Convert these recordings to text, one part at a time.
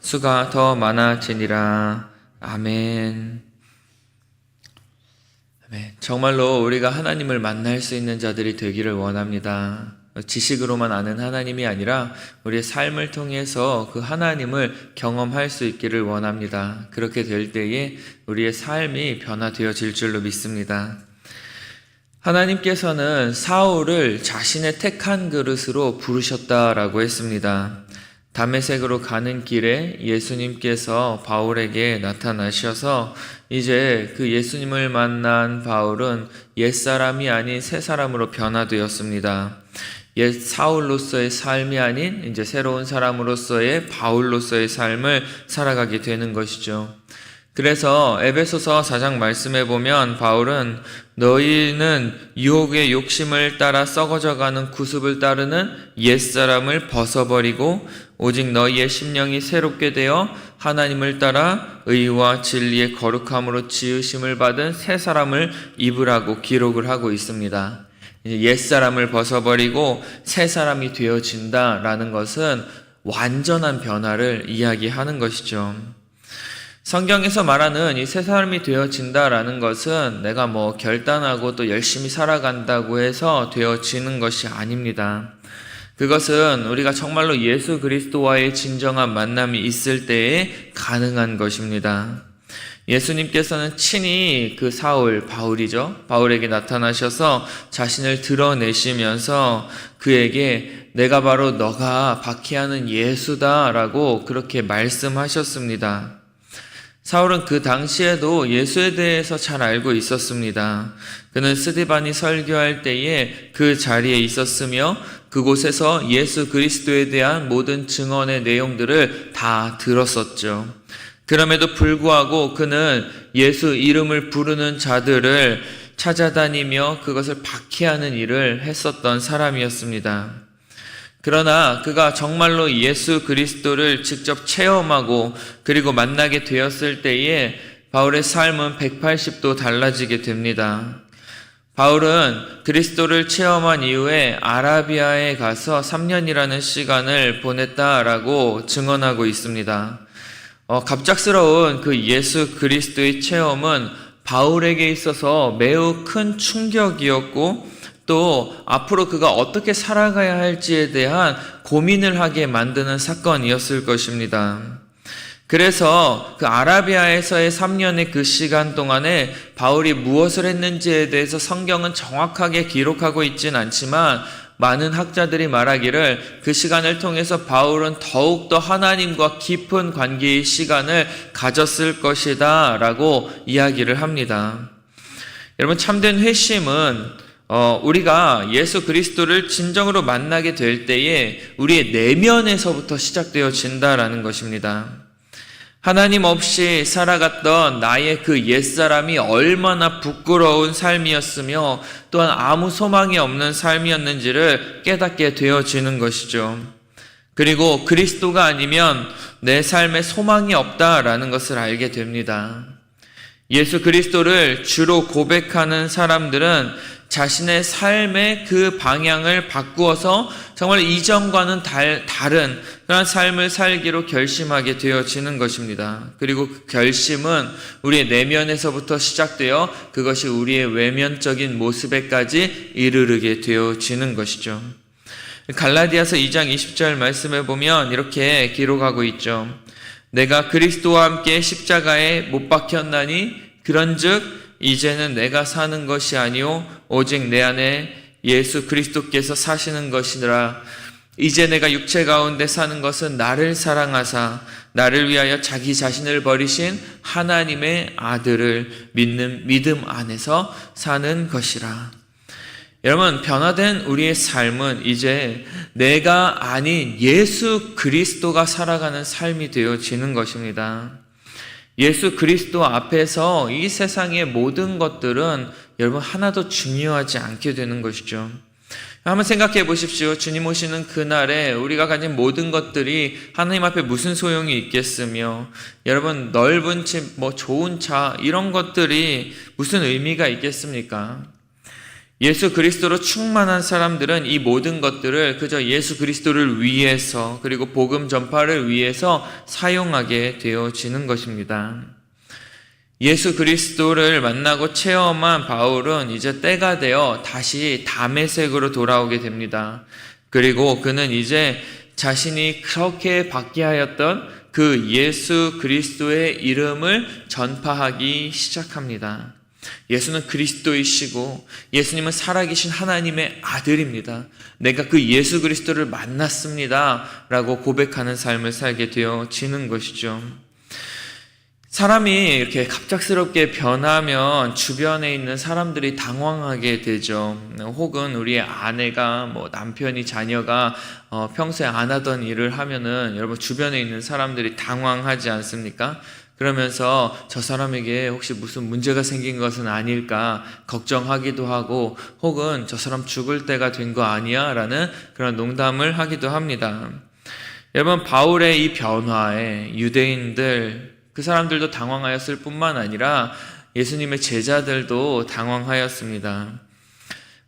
수가 더 많아지니라. 아멘. 아멘. 정말로 우리가 하나님을 만날 수 있는 자들이 되기를 원합니다. 지식으로만 아는 하나님이 아니라 우리의 삶을 통해서 그 하나님을 경험할 수 있기를 원합니다. 그렇게 될 때에 우리의 삶이 변화되어질 줄로 믿습니다. 하나님께서는 사울을 자신의 택한 그릇으로 부르셨다라고 했습니다. 다메섹으로 가는 길에 예수님께서 바울에게 나타나셔서 이제 그 예수님을 만난 바울은 옛사람이 아닌 새사람으로 변화되었습니다. 옛 사울로서의 삶이 아닌 이제 새로운 사람으로서의 바울로서의 삶을 살아가게 되는 것이죠. 그래서 에베소서 4장 말씀해 보면 바울은 너희는 유혹의 욕심을 따라 썩어져가는 구습을 따르는 옛사람을 벗어버리고 오직 너희의 심령이 새롭게 되어 하나님을 따라 의와 진리의 거룩함으로 지으심을 받은 새 사람을 입으라고 기록을 하고 있습니다. 옛사람을 벗어버리고 새 사람이 되어진다라는 것은 완전한 변화를 이야기하는 것이죠. 성경에서 말하는 이 새 사람이 되어진다라는 것은 내가 결단하고 또 열심히 살아간다고 해서 되어지는 것이 아닙니다. 그것은 우리가 정말로 예수 그리스도와의 진정한 만남이 있을 때에 가능한 것입니다. 예수님께서는 친히 그 바울에게 나타나셔서 자신을 드러내시면서 그에게 내가 바로 너가 박해하는 예수다라고 그렇게 말씀하셨습니다. 사울은 그 당시에도 예수에 대해서 잘 알고 있었습니다. 그는 스데반이 설교할 때에 그 자리에 있었으며 그곳에서 예수 그리스도에 대한 모든 증언의 내용들을 다 들었었죠. 그럼에도 불구하고 그는 예수 이름을 부르는 자들을 찾아다니며 그것을 박해하는 일을 했었던 사람이었습니다. 그러나 그가 정말로 예수 그리스도를 직접 체험하고 그리고 만나게 되었을 때에 바울의 삶은 180도 달라지게 됩니다. 바울은 그리스도를 체험한 이후에 아라비아에 가서 3년이라는 시간을 보냈다라고 증언하고 있습니다. 갑작스러운 그 예수 그리스도의 체험은 바울에게 있어서 매우 큰 충격이었고 또 앞으로 그가 어떻게 살아가야 할지에 대한 고민을 하게 만드는 사건이었을 것입니다. 그래서 그 아라비아에서의 3년의 그 시간 동안에 바울이 무엇을 했는지에 대해서 성경은 정확하게 기록하고 있진 않지만 많은 학자들이 말하기를 그 시간을 통해서 바울은 더욱더 하나님과 깊은 관계의 시간을 가졌을 것이다 라고 이야기를 합니다. 여러분, 참된 회심은 우리가 예수 그리스도를 진정으로 만나게 될 때에 우리의 내면에서부터 시작되어진다라는 것입니다. 하나님 없이 살아갔던 나의 그 옛사람이 얼마나 부끄러운 삶이었으며 또한 아무 소망이 없는 삶이었는지를 깨닫게 되어지는 것이죠. 그리고 그리스도가 아니면 내 삶에 소망이 없다라는 것을 알게 됩니다. 예수 그리스도를 주로 고백하는 사람들은 자신의 삶의 그 방향을 바꾸어서 정말 이전과는 다른 그런 삶을 살기로 결심하게 되어지는 것입니다. 그리고 그 결심은 우리의 내면에서부터 시작되어 그것이 우리의 외면적인 모습에까지 이르르게 되어지는 것이죠. 갈라디아서 2장 20절 말씀에 보면 이렇게 기록하고 있죠. 내가 그리스도와 함께 십자가에 못 박혔나니 그런즉 이제는 내가 사는 것이 아니요 오직 내 안에 예수 그리스도께서 사시는 것이라. 이제 내가 육체 가운데 사는 것은 나를 사랑하사 나를 위하여 자기 자신을 버리신 하나님의 아들을 믿는 믿음 안에서 사는 것이라. 여러분, 변화된 우리의 삶은 이제 내가 아닌 예수 그리스도가 살아가는 삶이 되어지는 것입니다. 예수 그리스도 앞에서 이 세상의 모든 것들은 여러분 하나도 중요하지 않게 되는 것이죠. 한번 생각해 보십시오. 주님 오시는 그날에 우리가 가진 모든 것들이 하나님 앞에 무슨 소용이 있겠으며, 여러분 넓은 집, 좋은 차 이런 것들이 무슨 의미가 있겠습니까? 예수 그리스도로 충만한 사람들은 이 모든 것들을 그저 예수 그리스도를 위해서, 그리고 복음 전파를 위해서 사용하게 되어지는 것입니다. 예수 그리스도를 만나고 체험한 바울은 이제 때가 되어 다시 다메섹으로 돌아오게 됩니다. 그리고 그는 이제 자신이 그렇게 받게 하였던 그 예수 그리스도의 이름을 전파하기 시작합니다. 예수는 그리스도이시고 예수님은 살아계신 하나님의 아들입니다. 내가 그 예수 그리스도를 만났습니다 라고 고백하는 삶을 살게 되어지는 것이죠. 사람이 이렇게 갑작스럽게 변하면 주변에 있는 사람들이 당황하게 되죠. 혹은 우리의 아내가, 남편이, 자녀가 평소에 안 하던 일을 하면은 여러분 주변에 있는 사람들이 당황하지 않습니까? 그러면서 저 사람에게 혹시 무슨 문제가 생긴 것은 아닐까 걱정하기도 하고, 혹은 저 사람 죽을 때가 된 거 아니야? 라는 그런 농담을 하기도 합니다. 여러분, 바울의 이 변화에 유대인들, 그 사람들도 당황하였을 뿐만 아니라 예수님의 제자들도 당황하였습니다.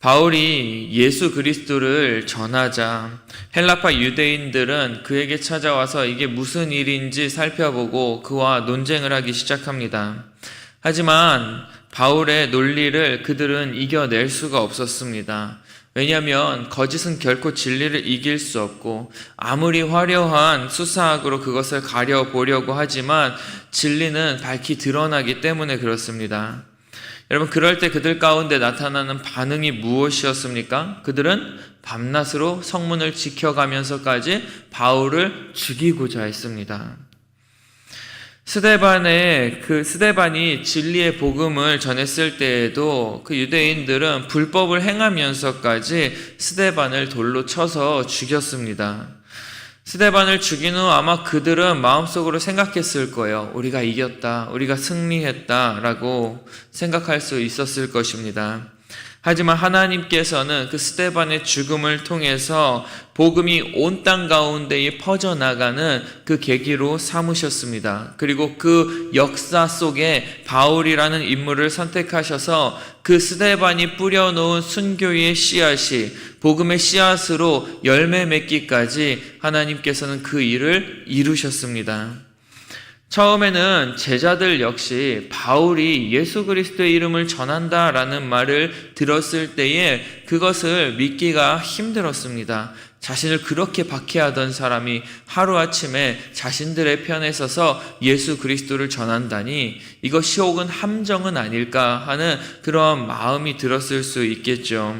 바울이 예수 그리스도를 전하자 헬라파 유대인들은 그에게 찾아와서 이게 무슨 일인지 살펴보고 그와 논쟁을 하기 시작합니다. 하지만 바울의 논리를 그들은 이겨낼 수가 없었습니다. 왜냐하면 거짓은 결코 진리를 이길 수 없고, 아무리 화려한 수사학으로 그것을 가려보려고 하지만 진리는 밝히 드러나기 때문에 그렇습니다. 여러분, 그럴 때 그들 가운데 나타나는 반응이 무엇이었습니까? 그들은 밤낮으로 성문을 지켜가면서까지 바울을 죽이고자 했습니다. 스데반이 진리의 복음을 전했을 때에도 그 유대인들은 불법을 행하면서까지 스데반을 돌로 쳐서 죽였습니다. 스데반을 죽인 후 아마 그들은 마음속으로 생각했을 거예요. 우리가 이겼다, 우리가 승리했다 라고 생각할 수 있었을 것입니다. 하지만 하나님께서는 그 스데반의 죽음을 통해서 복음이 온 땅 가운데에 퍼져나가는 그 계기로 삼으셨습니다. 그리고 그 역사 속에 바울이라는 인물을 선택하셔서 그 스데반이 뿌려놓은 순교의 씨앗이 복음의 씨앗으로 열매 맺기까지 하나님께서는 그 일을 이루셨습니다. 처음에는 제자들 역시 바울이 예수 그리스도의 이름을 전한다라는 말을 들었을 때에 그것을 믿기가 힘들었습니다. 자신을 그렇게 박해하던 사람이 하루아침에 자신들의 편에 서서 예수 그리스도를 전한다니 이것이 혹은 함정은 아닐까 하는 그런 마음이 들었을 수 있겠죠.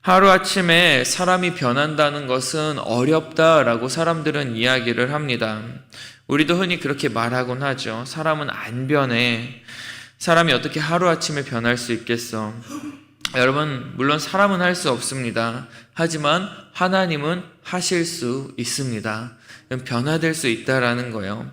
하루아침에 사람이 변한다는 것은 어렵다라고 사람들은 이야기를 합니다. 우리도 흔히 그렇게 말하곤 하죠. 사람은 안 변해. 사람이 어떻게 하루아침에 변할 수 있겠어? 여러분, 물론 사람은 할 수 없습니다. 하지만 하나님은 하실 수 있습니다. 변화될 수 있다라는 거예요.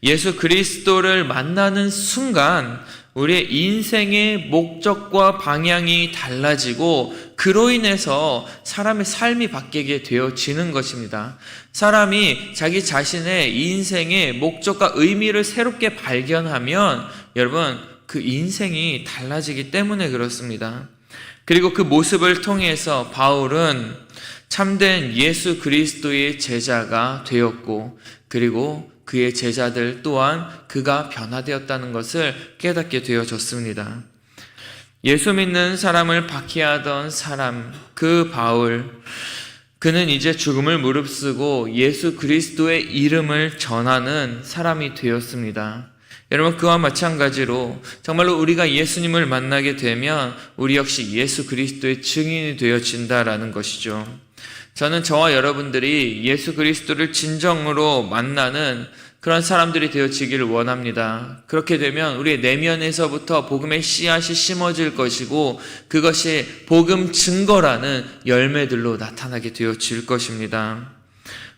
예수 그리스도를 만나는 순간 우리의 인생의 목적과 방향이 달라지고 그로 인해서 사람의 삶이 바뀌게 되어지는 것입니다. 사람이 자기 자신의 인생의 목적과 의미를 새롭게 발견하면 여러분 그 인생이 달라지기 때문에 그렇습니다. 그리고 그 모습을 통해서 바울은 참된 예수 그리스도의 제자가 되었고, 그리고 그의 제자들 또한 그가 변화되었다는 것을 깨닫게 되어졌습니다. 예수 믿는 사람을 박해하던 사람, 그 바울, 그는 이제 죽음을 무릅쓰고 예수 그리스도의 이름을 전하는 사람이 되었습니다. 여러분, 그와 마찬가지로 정말로 우리가 예수님을 만나게 되면 우리 역시 예수 그리스도의 증인이 되어진다라는 것이죠. 저는 저와 여러분들이 예수 그리스도를 진정으로 만나는 그런 사람들이 되어지기를 원합니다. 그렇게 되면 우리의 내면에서부터 복음의 씨앗이 심어질 것이고 그것이 복음 증거라는 열매들로 나타나게 되어질 것입니다.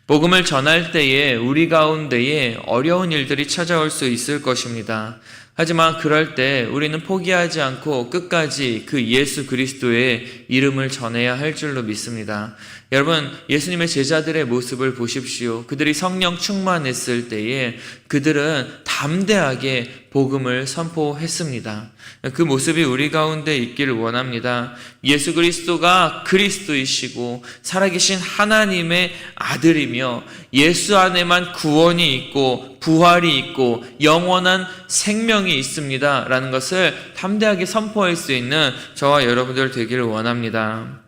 복음을 전할 때에 우리 가운데에 어려운 일들이 찾아올 수 있을 것입니다. 하지만 그럴 때 우리는 포기하지 않고 끝까지 그 예수 그리스도의 이름을 전해야 할 줄로 믿습니다. 여러분, 예수님의 제자들의 모습을 보십시오. 그들이 성령 충만했을 때에 그들은 다 담대하게 복음을 선포했습니다. 그 모습이 우리 가운데 있기를 원합니다. 예수 그리스도가 그리스도이시고 살아계신 하나님의 아들이며 예수 안에만 구원이 있고 부활이 있고 영원한 생명이 있습니다 라는 것을 담대하게 선포할 수 있는 저와 여러분들 되기를 원합니다.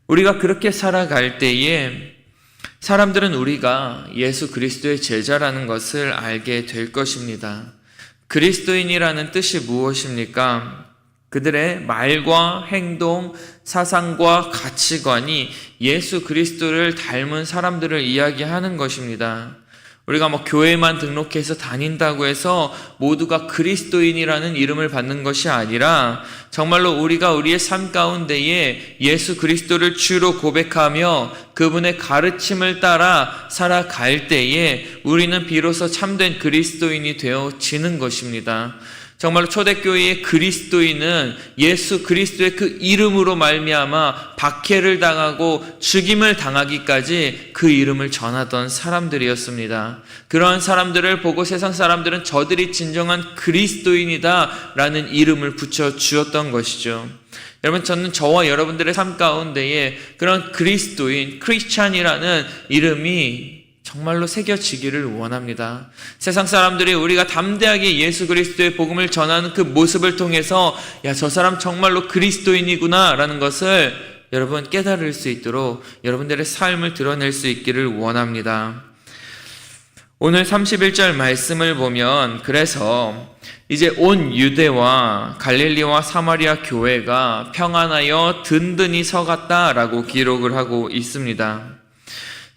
우리가 그렇게 살아갈 때에 사람들은 우리가 예수 그리스도의 제자라는 것을 알게 될 것입니다. 그리스도인이라는 뜻이 무엇입니까? 그들의 말과 행동, 사상과 가치관이 예수 그리스도를 닮은 사람들을 이야기하는 것입니다. 우리가 교회에만 등록해서 다닌다고 해서 모두가 그리스도인이라는 이름을 받는 것이 아니라 정말로 우리가 우리의 삶 가운데에 예수 그리스도를 주로 고백하며 그분의 가르침을 따라 살아갈 때에 우리는 비로소 참된 그리스도인이 되어지는 것입니다. 정말로 초대교회의 그리스도인은 예수 그리스도의 그 이름으로 말미암아 박해를 당하고 죽임을 당하기까지 그 이름을 전하던 사람들이었습니다. 그러한 사람들을 보고 세상 사람들은 저들이 진정한 그리스도인이다 라는 이름을 붙여주었던 것이죠. 여러분, 저는 저와 여러분들의 삶 가운데에 그런 그리스도인, 크리스찬이라는 이름이 정말로 새겨지기를 원합니다. 세상 사람들이 우리가 담대하게 예수 그리스도의 복음을 전하는 그 모습을 통해서 저 사람 정말로 그리스도인이구나 라는 것을 여러분 깨달을 수 있도록 여러분들의 삶을 드러낼 수 있기를 원합니다. 오늘 31절 말씀을 보면 그래서 이제 온 유대와 갈릴리와 사마리아 교회가 평안하여 든든히 서갔다라고 기록을 하고 있습니다.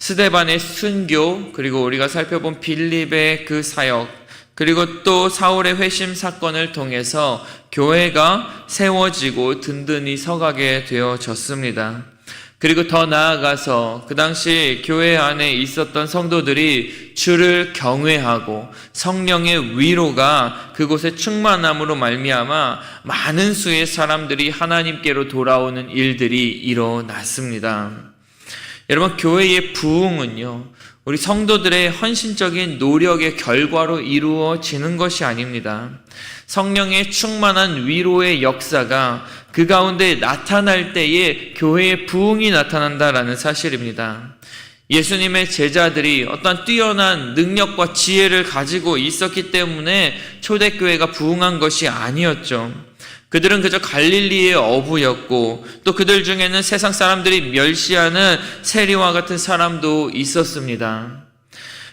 스데반의 순교, 그리고 우리가 살펴본 빌립의 그 사역, 그리고 또 사울의 회심 사건을 통해서 교회가 세워지고 든든히 서가게 되어졌습니다. 그리고 더 나아가서 그 당시 교회 안에 있었던 성도들이 주를 경외하고 성령의 위로가 그곳에 충만함으로 말미암아 많은 수의 사람들이 하나님께로 돌아오는 일들이 일어났습니다. 여러분, 교회의 부흥은요, 우리 성도들의 헌신적인 노력의 결과로 이루어지는 것이 아닙니다. 성령의 충만한 위로의 역사가 그 가운데 나타날 때에 교회의 부흥이 나타난다라는 사실입니다. 예수님의 제자들이 어떤 뛰어난 능력과 지혜를 가지고 있었기 때문에 초대교회가 부흥한 것이 아니었죠. 그들은 그저 갈릴리의 어부였고 또 그들 중에는 세상 사람들이 멸시하는 세리와 같은 사람도 있었습니다.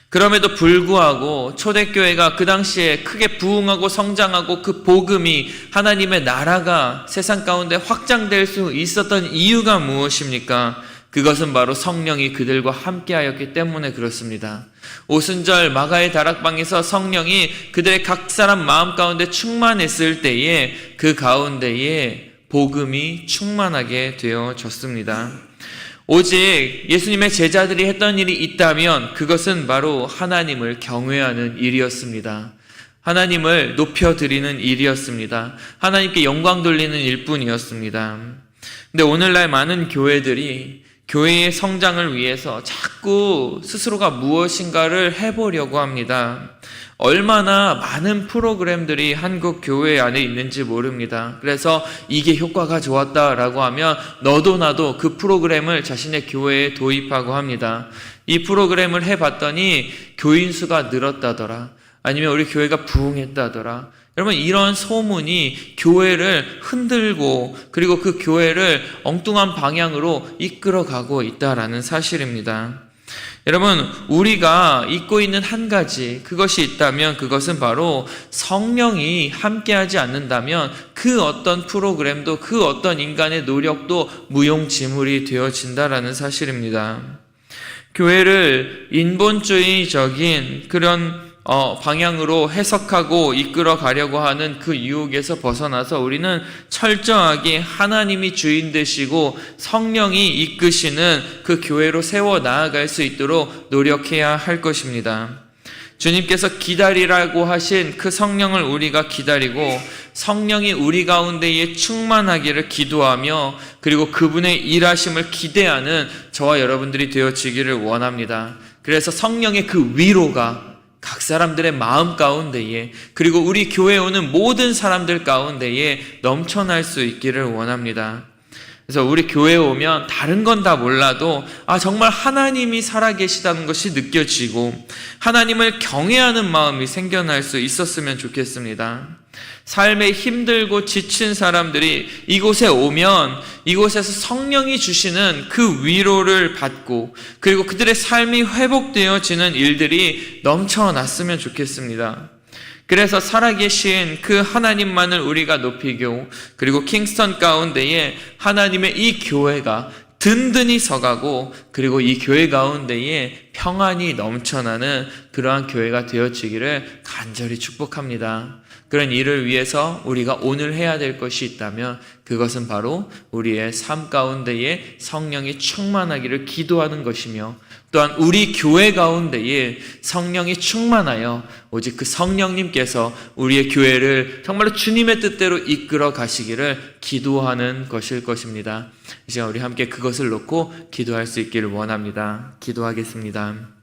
그럼에도 불구하고 초대교회가 그 당시에 크게 부흥하고 성장하고 그 복음이 하나님의 나라가 세상 가운데 확장될 수 있었던 이유가 무엇입니까? 그것은 바로 성령이 그들과 함께하였기 때문에 그렇습니다. 오순절 마가의 다락방에서 성령이 그들의 각 사람 마음 가운데 충만했을 때에 그 가운데에 복음이 충만하게 되어졌습니다. 오직 예수님의 제자들이 했던 일이 있다면 그것은 바로 하나님을 경외하는 일이었습니다. 하나님을 높여드리는 일이었습니다. 하나님께 영광 돌리는 일뿐이었습니다. 근데 오늘날 많은 교회들이 교회의 성장을 위해서 자꾸 스스로가 무엇인가를 해보려고 합니다. 얼마나 많은 프로그램들이 한국 교회 안에 있는지 모릅니다. 그래서 이게 효과가 좋았다라고 하면 너도 나도 그 프로그램을 자신의 교회에 도입하고 합니다. 이 프로그램을 해봤더니 교인 수가 늘었다더라. 아니면 우리 교회가 부흥했다더라. 여러분, 이런 소문이 교회를 흔들고 그리고 그 교회를 엉뚱한 방향으로 이끌어가고 있다라는 사실입니다. 여러분, 우리가 잊고 있는 한 가지, 그것이 있다면 그것은 바로 성령이 함께하지 않는다면 그 어떤 프로그램도 그 어떤 인간의 노력도 무용지물이 되어진다라는 사실입니다. 교회를 인본주의적인 그런 방향으로 해석하고 이끌어 가려고 하는 그 유혹에서 벗어나서 우리는 철저하게 하나님이 주인 되시고 성령이 이끄시는 그 교회로 세워 나아갈 수 있도록 노력해야 할 것입니다. 주님께서 기다리라고 하신 그 성령을 우리가 기다리고 성령이 우리 가운데에 충만하기를 기도하며 그리고 그분의 일하심을 기대하는 저와 여러분들이 되어지기를 원합니다. 그래서 성령의 그 위로가 각 사람들의 마음 가운데에, 그리고 우리 교회에 오는 모든 사람들 가운데에 넘쳐날 수 있기를 원합니다. 그래서 우리 교회에 오면 다른 건 다 몰라도 정말 하나님이 살아계시다는 것이 느껴지고 하나님을 경외하는 마음이 생겨날 수 있었으면 좋겠습니다. 삶에 힘들고 지친 사람들이 이곳에 오면 이곳에서 성령이 주시는 그 위로를 받고, 그리고 그들의 삶이 회복되어지는 일들이 넘쳐났으면 좋겠습니다. 그래서 살아계신 그 하나님만을 우리가 높이고, 그리고 킹스턴 가운데에 하나님의 이 교회가 든든히 서가고, 그리고 이 교회 가운데에 평안이 넘쳐나는 그러한 교회가 되어지기를 간절히 축복합니다. 그런 일을 위해서 우리가 오늘 해야 될 것이 있다면 그것은 바로 우리의 삶 가운데에 성령이 충만하기를 기도하는 것이며, 또한 우리 교회 가운데에 성령이 충만하여 오직 그 성령님께서 우리의 교회를 정말로 주님의 뜻대로 이끌어 가시기를 기도하는 것일 것입니다. 이 시간 우리 함께 그것을 놓고 기도할 수 있기를 원합니다. 기도하겠습니다.